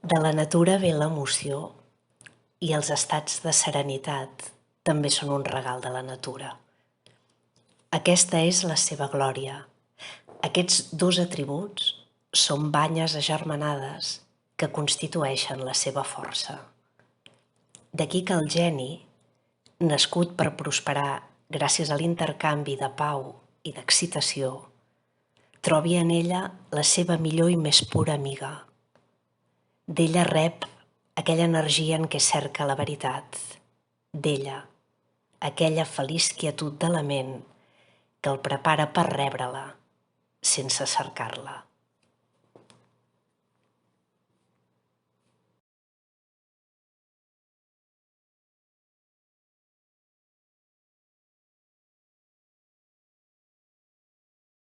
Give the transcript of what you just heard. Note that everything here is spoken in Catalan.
De la natura ve l'emoció i els estats de serenitat també són un regal de la natura. Aquesta és la seva glòria. Aquests dos atributs són banyes agermanades que constitueixen la seva força. D'aquí que el geni, nascut per prosperar gràcies a l'intercanvi de pau i d'excitació, trobi en ella la seva millor i més pura amiga. D'ella rep aquella energia en què cerca la veritat. D'ella, aquella feliç quietud de la ment que el prepara per rebre-la sense cercar-la.